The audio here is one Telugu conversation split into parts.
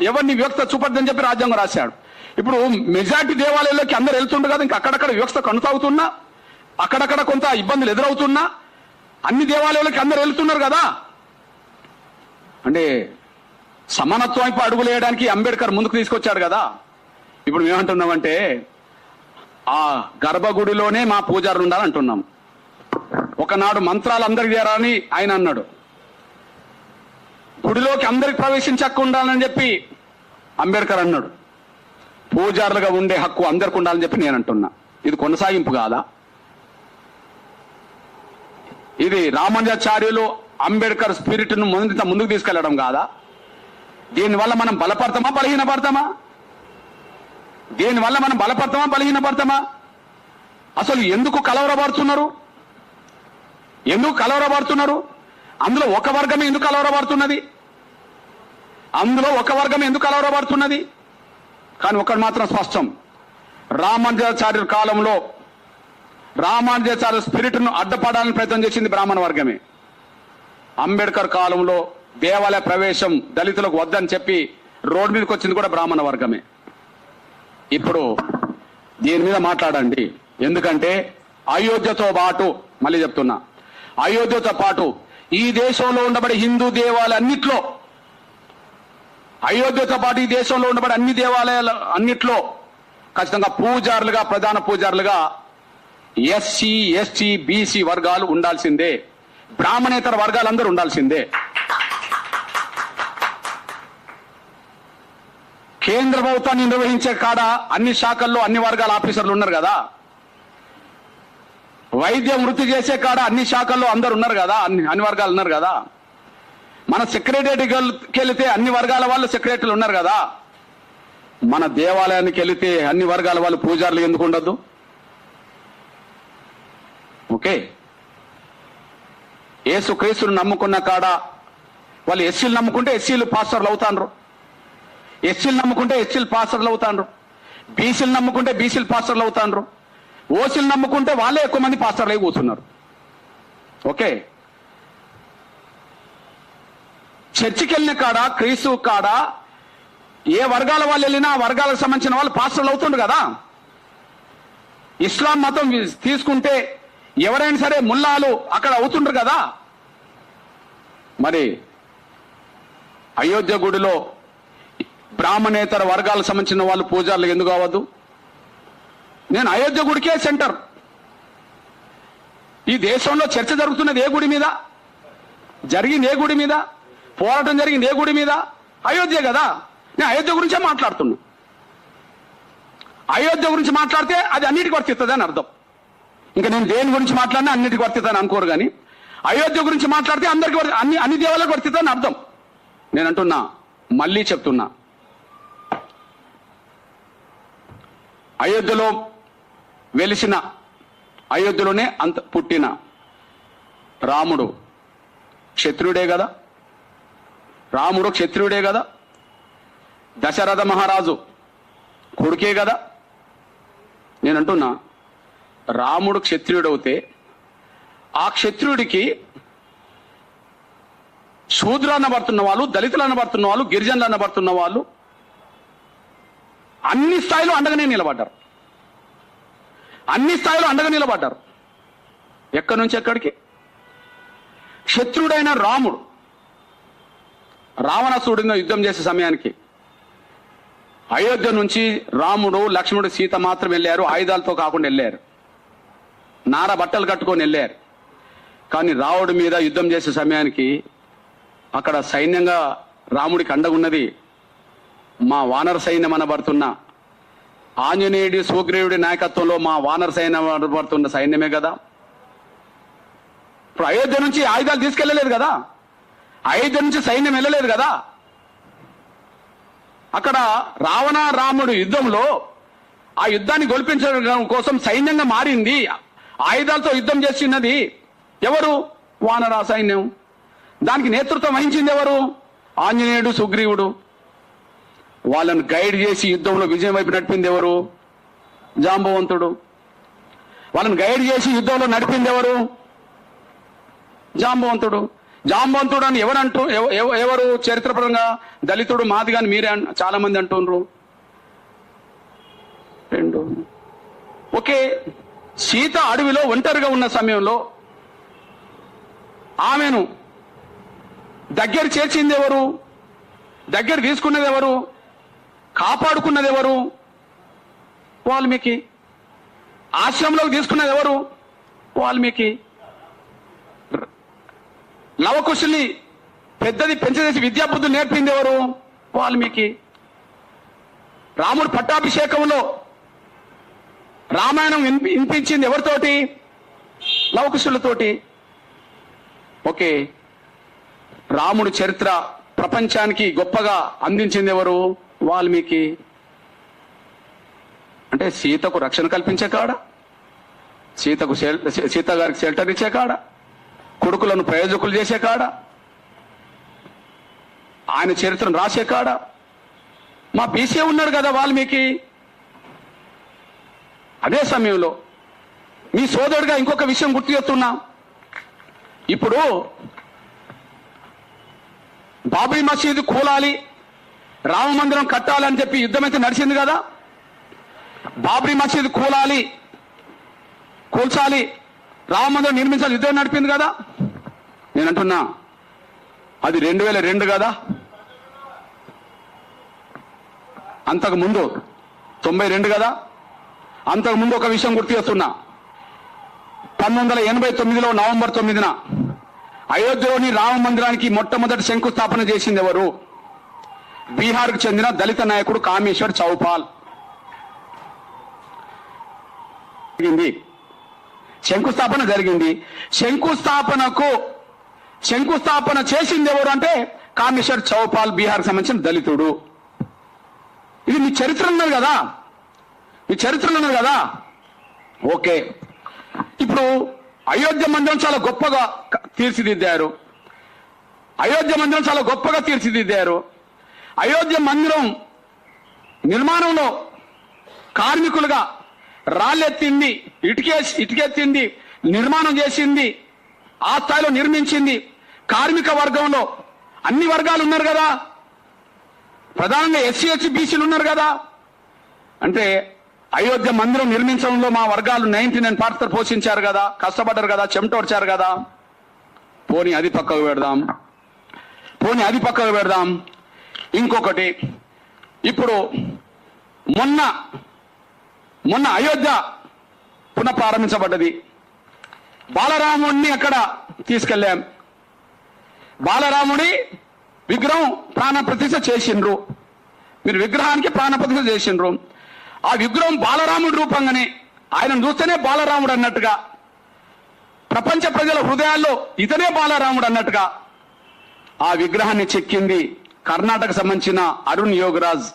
ఎవరిని వివక్షత చూపద్దని చెప్పి రాజ్యాంగం రాశాడు. ఇప్పుడు మెజార్టీ దేవాలయాల్లోకి అందరు వెళ్తుండ్రు కదా, ఇంకా అక్కడక్కడ వివక్షత కొనసాగుతున్నా, అక్కడక్కడ కొంత ఇబ్బందులు ఎదురవుతున్నా అన్ని దేవాలయాలకి అందరు వెళ్తున్నారు కదా. అంటే సమానత్వం వైపు అడుగులు వేయడానికి అంబేద్కర్ ముందుకు తీసుకొచ్చాడు కదా. ఇప్పుడు మేమంటున్నామంటే ఆ గర్భగుడిలోనే మా పూజారులు ఉండాలంటున్నాం. ఒకనాడు మంత్రాలు అందరికి చేరాలని ఆయన అన్నాడు. గుడిలోకి అందరికి ప్రవేశించక ఉండాలని చెప్పి అంబేద్కర్ అన్నాడు. పూజారులుగా ఉండే హక్కు అందరికి ఉండాలని చెప్పి నేను అంటున్నా. ఇది కొనసాగింపు కాదా? ఇది రామానుజాచార్యులు అంబేద్కర్ స్పిరిట్ ను ముందుకు తీసుకెళ్లడం కాదా? దీనివల్ల మనం బలపడతామా బలహీనపడతామా? దీనివల్ల మనం బలపడతామా బలహీనపడతామా? అసలు ఎందుకు కలవరపడుతున్నారు? ఎందుకు కలవరపడుతున్నారు? అందులో ఒక వర్గమే ఎందుకు కలవరపడుతున్నది? కానీ ఒకటి మాత్రం స్పష్టం, రామానుజాచార్యుల కాలంలో రామానుజాచార్య స్పిరిట్ ను అడ్డపడాలని ప్రయత్నం చేసింది బ్రాహ్మణ వర్గమే. అంబేద్కర్ కాలంలో దేవాలయ ప్రవేశం దళితులకు వద్దని చెప్పి రోడ్డు మీదకి వచ్చింది కూడా బ్రాహ్మణ వర్గమే. ఇప్పుడు దీని మీద మాట్లాడండి. ఎందుకంటే అయోధ్యతో పాటు, మళ్ళీ చెప్తున్నా, అయోధ్యతో పాటు ఈ దేశంలో ఉండబడే హిందూ దేవాలయాలన్నిట్లో, అయోధ్యతో పాటు ఈ దేశంలో ఉండబడే అన్ని దేవాలయాల అన్నిట్లో ఖచ్చితంగా పూజారులుగా, ప్రధాన పూజారులుగా ఎస్సీ, ఎస్టీ, బీసీ వర్గాలు ఉండాల్సిందే. బ్రాహ్మణేతర వర్గాలందరూ ఉండాల్సిందే. కేంద్ర ప్రభుత్వాన్ని నిర్వహించే కాడ అన్ని శాఖల్లో అన్ని వర్గాల ఆఫీసర్లు ఉన్నారు కదా. వైద్యం వృత్తి చేసే కాడ అన్ని శాఖల్లో అందరు ఉన్నారు కదా, అన్ని వర్గాలు ఉన్నారు కదా. మన సెక్రటరీకి వెళితే అన్ని వర్గాల వాళ్ళు సెక్రటరీలు ఉన్నారు కదా. మన దేవాలయానికి వెళితే అన్ని వర్గాల వాళ్ళు పూజారులు ఎందుకు ఉండద్దు? ఓకే, యేసుక్రీస్తుని నమ్ముకున్న కాడ వాళ్ళు ఎస్సీలు నమ్ముకుంటే ఎస్సీలు పాస్టర్లు అవుతాండ్రు, ఎస్సీలు నమ్ముకుంటే ఎస్సీలు పాస్టర్లు అవుతాండ్రు, బీసీలు నమ్ముకుంటే బీసీలు పాస్టర్లు అవుతాండ్రు, ఓసీలు నమ్ముకుంటే వాళ్ళే ఎక్కువ మంది పాస్టర్లు అయి కూర్చున్నారు. ఓకే, చర్చికి వెళ్ళిన కాడ, క్రీస్తు కాడ ఏ వర్గాల వాళ్ళు వెళ్ళినా ఆ వర్గాలకు సంబంధించిన వాళ్ళు పాస్టర్లు అవుతుండ్రు కదా. ఇస్లాం మతం తీసుకుంటే ఎవరైనా సరే ముల్లాలు అక్కడ అవుతుండ్రు కదా. మరి అయోధ్య గుడిలో బ్రాహ్మణేతర వర్గాలకు సంబంధించిన వాళ్ళు పూజారులు ఎందుకు అవ్వద్దు? నేను అయోధ్య గుడికే సెంటర్. ఈ దేశంలో చర్చ జరుగుతున్నది ఏ గుడి మీద? జరిగింది ఏ గుడి మీద? పోరాటం జరిగింది ఏ గుడి మీద? అయోధ్య కదా. నేను అయోధ్య గురించే మాట్లాడుతున్నా. అయోధ్య గురించి మాట్లాడితే అది అన్నిటికి వర్తిస్తుంది అని అర్థం. ఇంకా నేను దేని గురించి మాట్లాడినా అన్నిటికి వర్తిస్తుందని అనుకోరు, కానీ అయోధ్య గురించి మాట్లాడితే అందరికి అన్ని దేవాలకు వర్తిస్తుందని అర్థం. నేను అంటున్నా, మళ్ళీ చెప్తున్నా, అయోధ్యలో వెలిసిన, అయోధ్యలోనే పుట్టిన రాముడు క్షత్రియుడే కదా. రాముడు క్షత్రియుడే కదా. దశరథ మహారాజు కొడుకే కదా. నేనంటున్నా, రాముడు క్షత్రియుడవుతే ఆ క్షత్రియుడికి శూద్రులు అనబడుతున్న వాళ్ళు, దళితులు అనబడుతున్న వాళ్ళు, గిరిజనులు అనబడుతున్న వాళ్ళు అన్ని స్థాయిలో అండగానే నిలబడ్డారు. అన్ని స్థాయిలో అండగా నిలబడ్డారు. ఎక్కడి నుంచి ఎక్కడికి? శత్రుడైన రాముడు రావణాసురుడితో యుద్ధం చేసే సమయానికి అయోధ్య నుంచి రాముడు, లక్ష్మణుడు, సీత మాత్రం వెళ్ళారు. ఆయుధాలతో కాకుండా వెళ్ళారు, నార బట్టలు కట్టుకొని వెళ్ళారు. కానీ రావణుడి మీద యుద్ధం చేసే సమయానికి అక్కడ సైన్యంగా రాముడికి అండగున్నది మా వానర సైన్యం అనబడుతున్న ఆంజనేయుడి, సుగ్రీవుడి నాయకత్వంలో మా వానర సైన్యం అనబడుతున్న సైన్యమే కదా. ఇప్పుడు అయోధ్య నుంచి ఆయుధాలు తీసుకెళ్లలేదు కదా, అయోధ్య నుంచి సైన్యం వెళ్ళలేదు కదా. అక్కడ రాముడు యుద్ధంలో ఆ యుద్ధాన్ని గొలిపించడం కోసం సైన్యంగా మారింది, ఆయుధాలతో యుద్ధం చేసినది ఎవరు? వానర సైన్యం. దానికి నేతృత్వం వహించింది ఎవరు? ఆంజనేయుడు, సుగ్రీవుడు. వాళ్ళను గైడ్ చేసి యుద్ధంలో విజయం వైపు నడిపింది ఎవరు? జాంబవంతుడు. వాళ్ళని గైడ్ చేసి యుద్ధంలో నడిపింది ఎవరు? జాంబవంతుడు. జాంబవంతుడు అని ఎవరు చరిత్రపరంగా దళితుడు మాది కానీ మీరే చాలా మంది అంటుండ్రు. రెండు ఓకే, సీత అడవిలో ఒంటరిగా ఉన్న సమయంలో ఆమెను దగ్గర చేర్చింది ఎవరు? దగ్గర తీసుకున్నది ఎవరు? కాపాడుకున్నది ఎవరు? వాల్మీకి. ఆశ్రమంలోకి తీసుకున్నది ఎవరు? వాల్మీకి. లవకుశుల్ని పెద్దది పెంచదేసి విద్యాబుద్ధులు నేర్పింది ఎవరు? వాల్మీకి. రాముడు పట్టాభిషేకంలో రామాయణం వినిపించింది ఎవరితోటి? లవకుశులతోటి. ఓకే, రాముడి చరిత్ర ప్రపంచానికి గొప్పగా అందించింది ఎవరు? వాల్మీకి. అంటే సీతకు రక్షణ కల్పించే కాడ, సీత గారికి షెల్టర్ ఇచ్చే కాడ, కొడుకులను ప్రయోజకులు చేసే కాడ, ఆయన చరిత్రను రాసే కాడ మా బీసీ ఉన్నాడు కదా వాల్మీకి. అదే సమయంలో మీ సోదరుడిగా ఇంకొక విషయం గుర్తు చేస్తున్నా. ఇప్పుడు బాబ్రీ మసీదు కూలాలి, రామ మందిరం కట్టాలని చెప్పి యుద్ధం అయితే నడిచింది కదా. బాబ్రీ మసీదు కూల్చాలి, రామ మందిరం నిర్మించాలి యుద్ధం నడిపింది కదా. నేను అంటున్నా అది 2002 కదా. అంతకు ముందు 92 కదా. అంతకు ముందు ఒక విషయం గుర్తు చేస్తున్నా. 1989లో నవంబర్ 9న అయోధ్యలోని రామ మందిరానికి మొట్టమొదటి శంకుస్థాపన చేసింది ఎవరు? బీహార్కు చెందిన దళిత నాయకుడు కామేశ్వర్ చౌపాల్. శంకుస్థాపన జరిగింది. శంకుస్థాపన చేసింది ఎవరు అంటే కామేశ్వర్ చౌపాల్, బీహార్కు సంబంధించిన దళితుడు. ఇది మీ చరిత్ర ఉన్నది కదా, ఓకే. ఇప్పుడు అయోధ్య మందిరం చాలా గొప్పగా తీర్చిదిద్దారు. అయోధ్య మందిరం నిర్మాణంలో కార్మికులుగా రాళ్ళెత్తింది, ఇటుకెత్తింది, నిర్మాణం చేసింది, ఆ స్థాయిలో నిర్మించింది కార్మిక వర్గంలో అన్ని వర్గాలు ఉన్నారు కదా. ప్రధానంగా ఎస్సీ ఎస్టీ బీసీలు ఉన్నారు కదా. అంటే అయోధ్య మందిరం నిర్మించడంలో మా వర్గాలు 99% పోషించారు కదా, కష్టపడ్డారు కదా, చెమటోడ్చారు కదా. పోనీ అది పక్కకు పెడదాం. ఇంకొకటి, ఇప్పుడు మొన్న అయోధ్య పునఃప్రారంభించబడ్డది. బాలరాముడిని అక్కడ తీసుకెళ్ళాం. బాలరాముడి విగ్రహం ప్రాణప్రతిష్ఠ చేసిండ్రు. మీరు విగ్రహానికి ప్రాణప్రతిష్ఠ చేసిండ్రు. ఆ విగ్రహం బాలరాముడి రూపంగానే, ఆయనను చూస్తేనే బాలరాముడు అన్నట్టుగా, ప్రపంచ ప్రజల హృదయాల్లో ఇతనే బాలరాముడు అన్నట్టుగా ఆ విగ్రహాన్ని చెక్కింది కర్ణాటక సంబంధించిన అరుణ్ యోగరాజ్.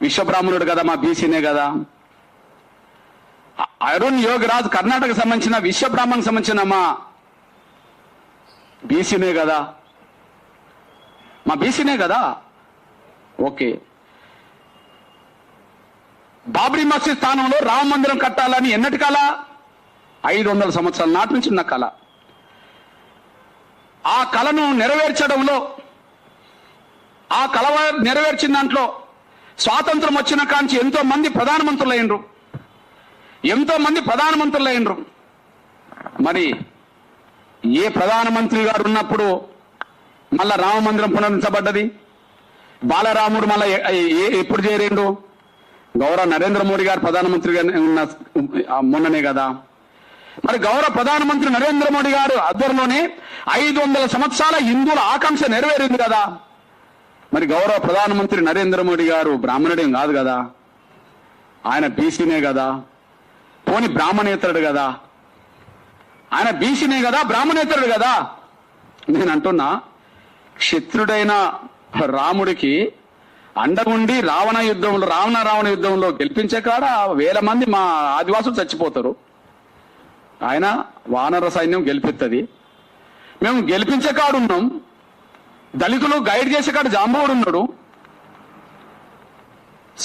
విశ్వబ్రాహ్మణుడు కదా, మా బీసీనే కదా. అరుణ్ యోగరాజ్ కర్ణాటక సంబంధించిన విశ్వబ్రాహ్మణ్కి సంబంధించిన మా బీసీనే కదా. ఓకే, బాబ్రీ మసీద్ స్థానంలో రామ మందిరం కట్టాలని ఎన్నటి కళ? 500 సంవత్సరాల నాటి నుంచి ఉన్న కళ. ఆ కళను నెరవేర్చడంలో, ఆ కళ నెరవేర్చిన దాంట్లో స్వాతంత్రం వచ్చిన కాంచి ఎంతో మంది ప్రధానమంత్రులైనరు. మరి ఏ ప్రధానమంత్రి గారు ఉన్నప్పుడు మళ్ళా రామ మందిరం పునరుద్ధరించబడ్డది? బాలరాముడు మళ్ళా ఎప్పుడు చేరిండు? గౌరవ నరేంద్ర మోడీ గారు ప్రధానమంత్రిగా ఉన్న మొన్ననే కదా. మరి గౌరవ ప్రధానమంత్రి నరేంద్ర మోడీ గారు ఆధ్వర్యంలోనే 500 సంవత్సరాల హిందువుల ఆకాంక్ష నెరవేరింది కదా. మరి గౌరవ ప్రధానమంత్రి నరేంద్ర మోడీ గారు బ్రాహ్మణుడేం కాదు కదా, ఆయన బీసీనే కదా. పోని బ్రాహ్మణేతరుడు కదా, ఆయన బీసీనే కదా, బ్రాహ్మణేతరుడు కదా. నేను అంటున్నా, క్షత్రుడైన రాముడికి అండగుండి రావణ యుద్ధంలో గెలిపించే కాడ 1000 మంది మా ఆదివాసులు చచ్చిపోతారు. ఆయన వానర సైన్యం గెలిపిస్తుంది. మేము గెలిపించే కాడున్నాం. దళితులు గైడ్ చేసే కాడ జాంబవుడు ఉన్నాడు.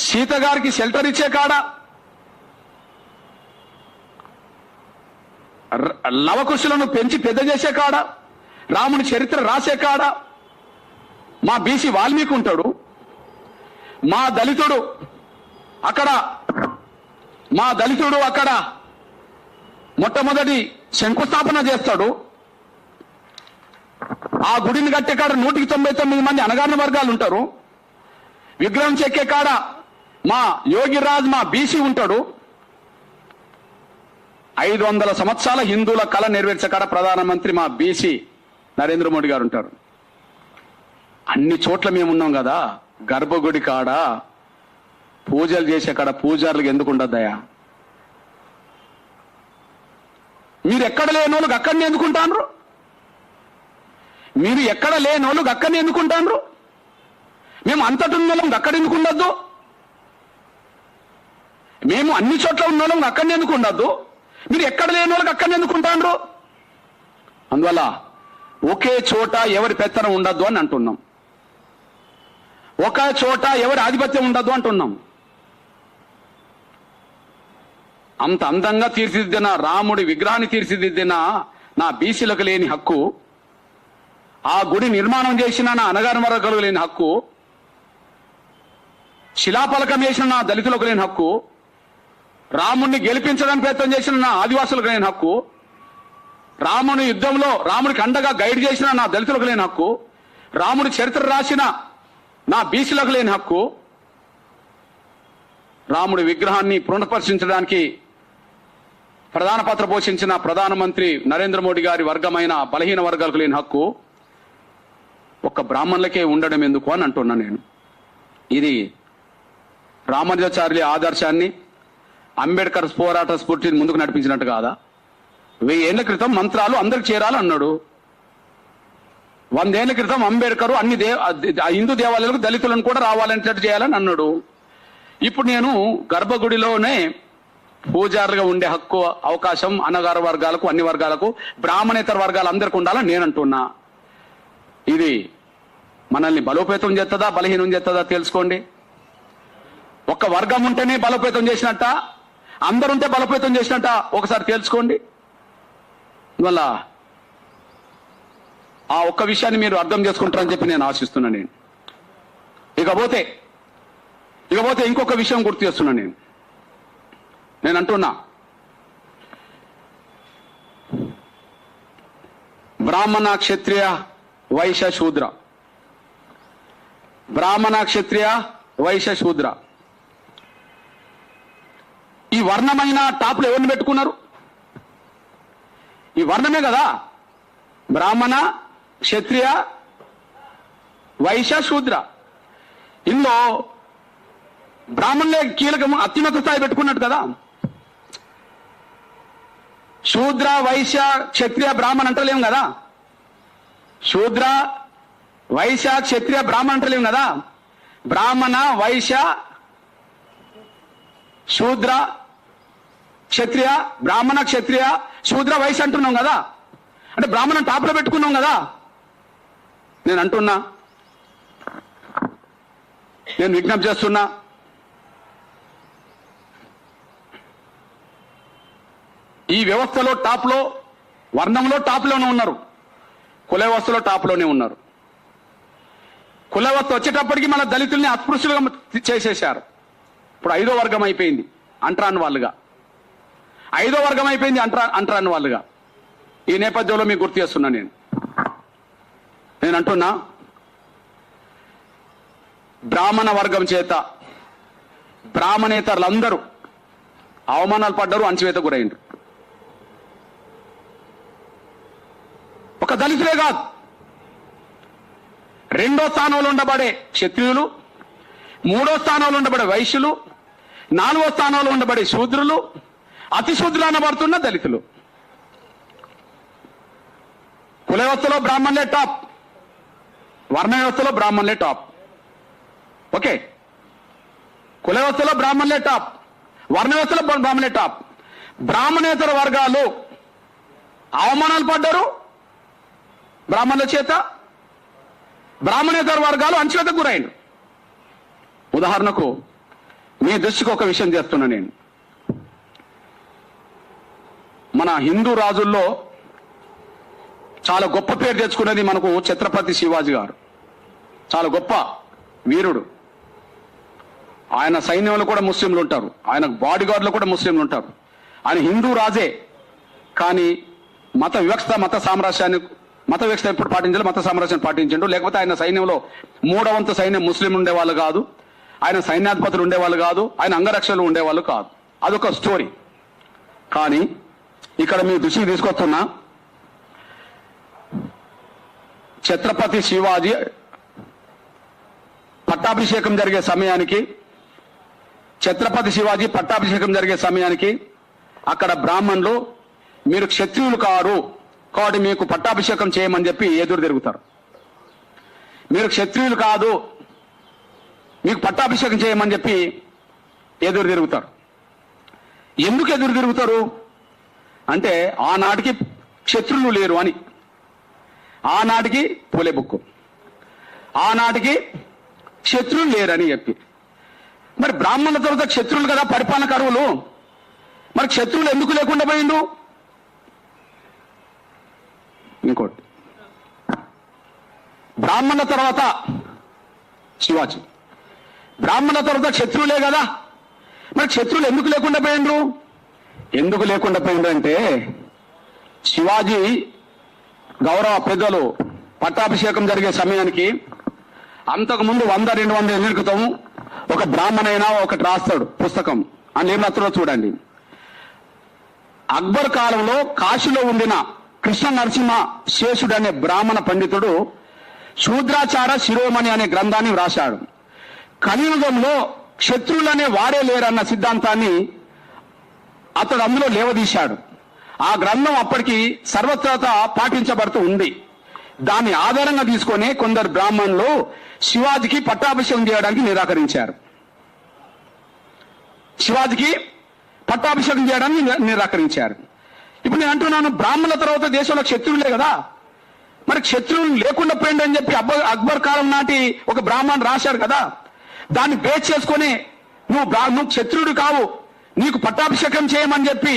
సీత గారికి షెల్టర్ ఇచ్చే కాడ లవకుశులను పెంచి పెద్ద చేసే కాడ రాముని చరిత్ర రాసే కాడ మా బీసీ వాల్మీకి ఉంటాడు, మా దళితుడు అక్కడ మొట్టమొదటి శంకుస్థాపన చేస్తాడు. ఆ గుడిని కట్టే కాడ 199 మంది అణగారిన వర్గాలు ఉంటారు. విగ్రహం చెక్కే కాడ మా యోగిరాజ్ మా బీసీ ఉంటాడు. 500 సంవత్సరాల హిందువుల కళ నెరవేర్చే కాడ ప్రధానమంత్రి మా బీసీ నరేంద్ర మోడీ గారు ఉంటారు. అన్ని చోట్ల మేమున్నాం కదా, గర్భగుడి కాడ పూజలు చేసే కాడ పూజారులకు ఎందుకు ఉండద్దయా? మీరు ఎక్కడ లేనోళ్ళకి అక్కడిని ఎందుకుంటారు? మీరు ఎక్కడ లేనోళ్ళకి అక్కడిని ఎందుకుంటారు? మేము అంతటి ఉన్నోళ్ళం అక్కడ ఎందుకు ఉండద్దు? మేము అన్ని చోట్ల ఉన్నోళ్ళం అక్కడిని ఎందుకు ఉండద్దు? మీరు ఎక్కడ లేని వాళ్ళకి అక్కడిని ఎందుకుంటారు? అందువల్ల ఒకే చోట ఎవరి పెత్తనం ఉండద్దు అని అంటున్నాం. ఒక చోట ఎవరి ఆధిపత్యం ఉండద్దు అంటున్నాం. అంత అందంగా తీర్చిదిద్దిన రాముడి విగ్రహాన్ని తీర్చిదిద్దిన నా బీసీలకు లేని హక్కు, ఆ గుడి నిర్మాణం చేసిన నా అణగారిన వర్గాలకు లేని హక్కు, శిలాఫలకం వేసిన నా దళితులకు లేని హక్కు, రాముడిని గెలిపించడానికి ప్రయత్నం చేసిన నా ఆదివాసులకు లేని హక్కు, రాముని యుద్ధంలో రాముడికి అండగా గైడ్ చేసిన నా దళితులకు లేని హక్కు, రాముడి చరిత్ర రాసిన నా బీసీలకు లేని హక్కు, రాముడి విగ్రహాన్ని పునఃపరిశీలించడానికి ప్రధాన పాత్ర పోషించిన ప్రధానమంత్రి నరేంద్ర మోడీ గారి వర్గమైన బలహీన వర్గాలకు లేని హక్కు ఒక్క బ్రాహ్మణులకే ఉండడం ఎందుకు అని అంటున్నా నేను. ఇది రామానుజాచార్యుల ఆదర్శాన్ని, అంబేద్కర్ పోరాట స్ఫూర్తిని ముందుకు నడిపించినట్టు కాదా? 1000 ఏళ్ల క్రితం మంత్రాలు అందరికి చేరాలన్నాడు. 100 ఏళ్ల క్రితం అంబేద్కర్ అన్ని హిందూ దేవాలయాలకు దళితులను కూడా రావాలనేటట్టు చేయాలని అన్నాడు. ఇప్పుడు నేను గర్భగుడిలోనే పూజారులుగా ఉండే హక్కు, అవకాశం అణగారు వర్గాలకు, అన్ని వర్గాలకు, బ్రాహ్మణేతర వర్గాలు అందరికి ఉండాలని నేను అంటున్నా. ఇది మనల్ని బలోపేతం చేస్తుందా బలహీనం చేస్తుందా తెలుసుకోండి. ఒక్క వర్గం ఉంటేనే బలోపేతం చేసినట్ట, అందరుంటే బలోపేతం చేసినట్ట ఒకసారి తెలుసుకోండి. అందువల్ల ఆ ఒక్క విషయాన్ని మీరు అర్థం చేసుకుంటారని చెప్పి నేను ఆశిస్తున్నా. ఇకపోతే ఇంకొక విషయం గుర్తు చేస్తున్నా. నేను అంటున్నా, బ్రాహ్మణ క్షత్రియ వైశ్య శూద్ర, బ్రాహ్మణ క్షత్రియ వైశ్య శూద్ర, ఈ వర్ణమైన టాప్లో ఎవరిని పెట్టుకున్నారు? ఈ వర్ణమే కదా, బ్రాహ్మణ క్షత్రియ వైశ్య శూద్ర. ఇందులో బ్రాహ్మణులే కీలకం, అత్యున్నత స్థాయి పెట్టుకున్నట్టు కదా. శూద్ర వైశ్య క్షత్రియ బ్రాహ్మణ అంటలేం కదా, శూద్ర వైశ్య క్షత్రియ బ్రాహ్మణ అంటలేం కదా. బ్రాహ్మణ వైశ్య శూద్ర క్షత్రియ, బ్రాహ్మణ క్షత్రియ శూద్ర వైశ్య అంటున్నాం కదా. అంటే బ్రాహ్మణం టాప్లో పెట్టుకున్నాం కదా. నేను అంటున్నా, నేను విజ్ఞప్తి చేస్తున్నా, ఈ వ్యవస్థలో టాప్లో, వర్ణంలో టాప్లోనే ఉన్నారు, కుల వ్యవస్థలో టాప్లోనే ఉన్నారు. కుల వ్యవస్థ వచ్చేటప్పటికి మన దళితుల్ని అస్పృశ్యులుగా చేసేశారు. ఇప్పుడు 5వ వర్గం అయిపోయింది అంటరాని వాళ్ళుగా, 5వ వర్గం అయిపోయింది అంటరాని వాళ్ళుగా. ఈ నేపథ్యంలో మీకు గుర్తు చేస్తున్నా. నేను అంటున్నా, బ్రాహ్మణ వర్గం చేత బ్రాహ్మణేతరులందరూ అవమానాలు పడ్డారు, అణచివేత గురైండ్రు. ఒక దళితులే కాదు, 2వ స్థానంలో ఉండబడే క్షత్రియులు, 3వ స్థానంలో ఉండబడే వైశ్యులు, 4వ స్థానంలో ఉండబడే శూద్రులు, అతి శూద్రులు అనబడుతున్న దళితులు. కుల వ్యవస్థలో బ్రాహ్మణులే టాప్, వర్ణ వ్యవస్థలో బ్రాహ్మణులే టాప్. ఓకే, కుల వ్యవస్థలో బ్రాహ్మణులే టాప్, వర్ణ వ్యవస్థలో బ్రాహ్మణులే టాప్. బ్రాహ్మణేతర వర్గాలు అవమానాలు పడ్డారు బ్రాహ్మణుల చేత, బ్రాహ్మణేతర వర్గాలు అణచివేతకు గురైండు. ఉదాహరణకు మీ దృష్టికి ఒక విషయం చేస్తున్నా. నేను మన హిందూ రాజుల్లో చాలా గొప్ప పేరు తెచ్చుకున్నది మనకు ఛత్రపతి శివాజీ గారు. చాలా గొప్ప వీరుడు. ఆయన సైన్యంలో కూడా ముస్లింలు ఉంటారు, ఆయన బాడీ గార్డులో కూడా ముస్లింలు ఉంటారు. ఆయన హిందూ రాజే, కానీ మత వ్యవస్థ ఎప్పుడు పాటించాలి, మత సామ్రాజ్యాన్ని పాటించండు. లేకపోతే ఆయన సైన్యంలో 3వ వంతు సైన్యం ముస్లిం ఉండేవాళ్ళు కాదు, ఆయన సైన్యాధిపతులు ఉండేవాళ్ళు కాదు, ఆయన అంగరక్షలు ఉండేవాళ్ళు కాదు. అదొక స్టోరీ. కానీ ఇక్కడ మీ దృష్టికి తీసుకొస్తున్నా, ఛత్రపతి శివాజీ పట్టాభిషేకం జరిగే సమయానికి అక్కడ బ్రాహ్మణులు మీరు క్షత్రియులు కారు కాబట్టి మీకు పట్టాభిషేకం చేయమని చెప్పి ఎదురు తిరుగుతారు. మీరు క్షత్రియులు కాదు, మీకు పట్టాభిషేకం చేయమని చెప్పి ఎదురు తిరుగుతారు. ఎందుకు ఎదురు తిరుగుతారు అంటే ఆనాటికి క్షత్రులు లేరు అని. ఆనాటికి పూలే బుక్కు, ఆనాటికి క్షత్రులు లేరని చెప్పి. మరి బ్రాహ్మణుల తర్వాత క్షత్రులు కదా పరిపాలన కరువులు, మరి క్షత్రులు ఎందుకు లేకుండా పోయిండు? ఇంకోటి, బ్రాహ్మణుల తర్వాత శివాజీ, బ్రాహ్మణుల తర్వాత క్షత్రులే కదా, మరి క్షత్రులు ఎందుకు లేకుండా పోయిండ్రు? ఎందుకు లేకుండా పోయిండ్రు అంటే శివాజీ గౌరవ పెద్దలు పట్టాభిషేకం జరిగే సమయానికి అంతకుముందు 100-200 ఏళ్ళ క్రితం ఒక బ్రాహ్మణైనా ఒకటి రాస్తాడు పుస్తకం, అని ఏం రాస్తాడో చూడండి. అక్బర్ కాలంలో కాశీలో ఉండిన కృష్ణ నరసింహ శేషుడు అనే బ్రాహ్మణ పండితుడు శూద్రాచార శిరోమణి అనే గ్రంథాన్ని వ్రాశాడు. కలియుగంలో క్షత్రులనే వారే లేరన్న సిద్ధాంతాన్ని అతడు అందులో లేవదీశాడు. ఆ గ్రంథం అప్పటికి సర్వత్రా పాటించబడుతూ ఉంది. దాన్ని ఆధారంగా తీసుకొని కొందరు బ్రాహ్మణులు శివాజీకి పట్టాభిషేకం చేయడానికి నిరాకరించారు. ఇప్పుడు నేను అంటున్నాను, బ్రాహ్మణుల తర్వాత దేశంలో క్షత్రువులే కదా, మరి క్షత్రువులు లేకుండా పోయింది అని చెప్పి అక్బర్ కాలం నాటి ఒక బ్రాహ్మణ్ రాశాడు కదా. దాన్ని బేస్ చేసుకొని నువ్వు క్షత్రుడు కావు, నీకు పట్టాభిషేకం చేయమని చెప్పి